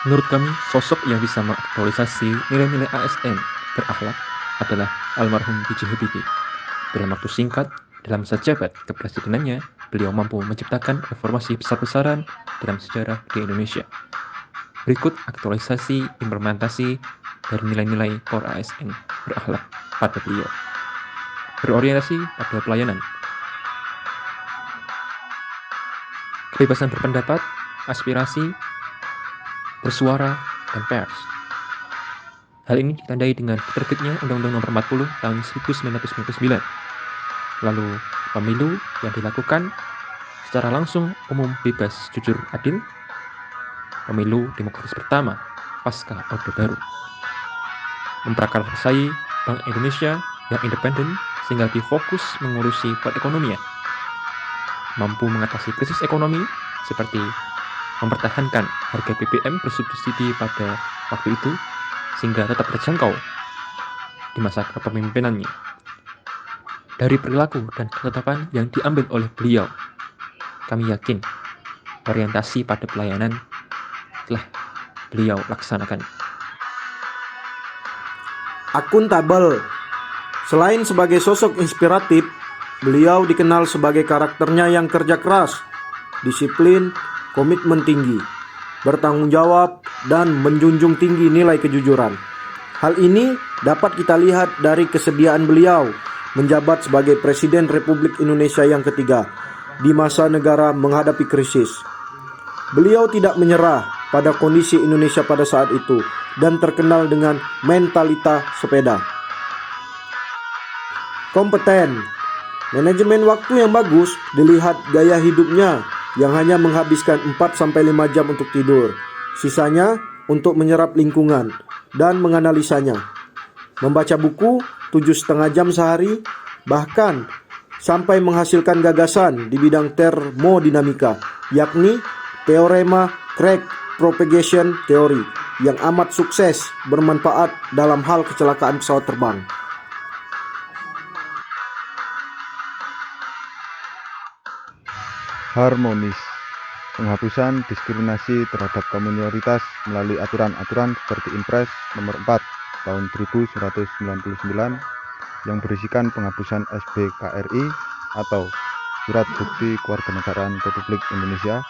Menurut kami, sosok yang bisa mengaktualisasi nilai-nilai ASN berakhlak adalah almarhum B.J. Habibie. Dalam waktu singkat, dalam masa jabat kepresidenannya, beliau mampu menciptakan reformasi besar-besaran dalam sejarah di Indonesia. Berikut aktualisasi implementasi dari nilai-nilai core ASN berakhlak pada beliau. Berorientasi pada pelayanan, kebebasan berpendapat, aspirasi, bersuara, dan pers. Hal ini ditandai dengan terbitnya Undang-Undang Nomor 40 Tahun 1999. Lalu, pemilu yang dilakukan secara langsung, umum, bebas, jujur, adil. Pemilu demokratis pertama pasca Orde Baru. Memprakarsai Bank Indonesia yang independen sehingga lebih fokus mengurusi perekonomian. Mampu mengatasi krisis ekonomi seperti mempertahankan harga BBM bersubsidi pada waktu itu sehingga tetap terjangkau di masa kepemimpinannya. Dari perilaku dan ketetapan yang diambil oleh beliau, kami yakin orientasi pada pelayanan telah beliau laksanakan. Akuntabel. Selain sebagai sosok inspiratif, beliau dikenal sebagai karakternya yang kerja keras, disiplin, komitmen tinggi, bertanggung jawab, dan menjunjung tinggi nilai kejujuran. Hal ini dapat kita lihat dari kesediaan beliau menjabat sebagai Presiden Republik Indonesia yang ketiga di masa negara menghadapi krisis. Beliau tidak menyerah pada kondisi Indonesia pada saat itu dan terkenal dengan mentalitas sepeda. Kompeten. Manajemen waktu yang bagus dilihat gaya hidupnya yang hanya menghabiskan 4-5 jam untuk tidur. Sisanya untuk menyerap lingkungan dan menganalisanya. Membaca buku 7,5 jam sehari, bahkan sampai menghasilkan gagasan di bidang termodinamika, yakni teorema crack propagation theory yang amat sukses bermanfaat dalam hal kecelakaan pesawat terbang. Harmonis. Penghapusan diskriminasi terhadap kaum minoritas melalui aturan-aturan seperti Impres Nomor 4 Tahun 1999 yang berisikan penghapusan SBKRI atau Surat Bukti Kewarganegaraan Republik Indonesia,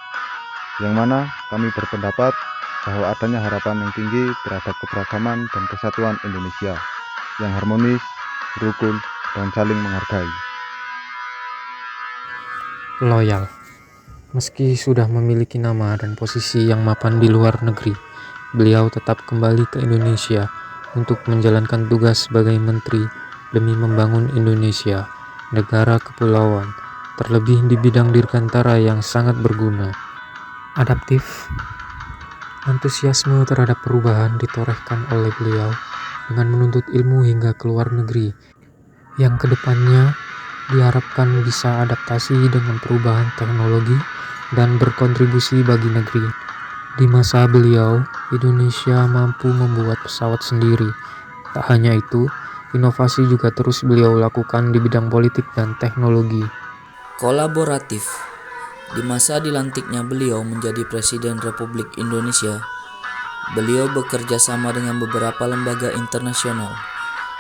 yang mana kami berpendapat bahwa adanya harapan yang tinggi terhadap keberagaman dan kesatuan Indonesia yang harmonis, rukun, dan saling menghargai. Loyal. Meski sudah memiliki nama dan posisi yang mapan di luar negeri, beliau tetap kembali ke Indonesia untuk menjalankan tugas sebagai menteri demi membangun Indonesia, negara kepulauan, terlebih di bidang dirgantara yang sangat berguna. Adaptif. Antusiasme terhadap perubahan ditorehkan oleh beliau dengan menuntut ilmu hingga ke luar negeri, yang kedepannya diharapkan bisa adaptasi dengan perubahan teknologi dan berkontribusi bagi negeri. Di masa beliau, Indonesia mampu membuat pesawat sendiri. Tak hanya itu, inovasi juga terus beliau lakukan di bidang politik dan teknologi. Kolaboratif. Di masa dilantiknya beliau menjadi Presiden Republik Indonesia, beliau bekerja sama dengan beberapa lembaga internasional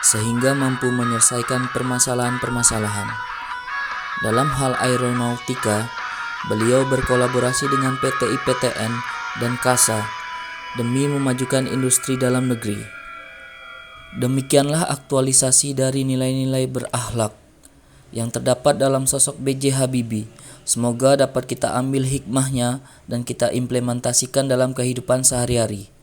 sehingga mampu menyelesaikan permasalahan-permasalahan. Dalam hal aeronautika, beliau berkolaborasi dengan PT IPTN dan KASA demi memajukan industri dalam negeri. Demikianlah aktualisasi dari nilai-nilai berakhlak yang terdapat dalam sosok B.J. Habibie. Semoga dapat kita ambil hikmahnya dan kita implementasikan dalam kehidupan sehari-hari.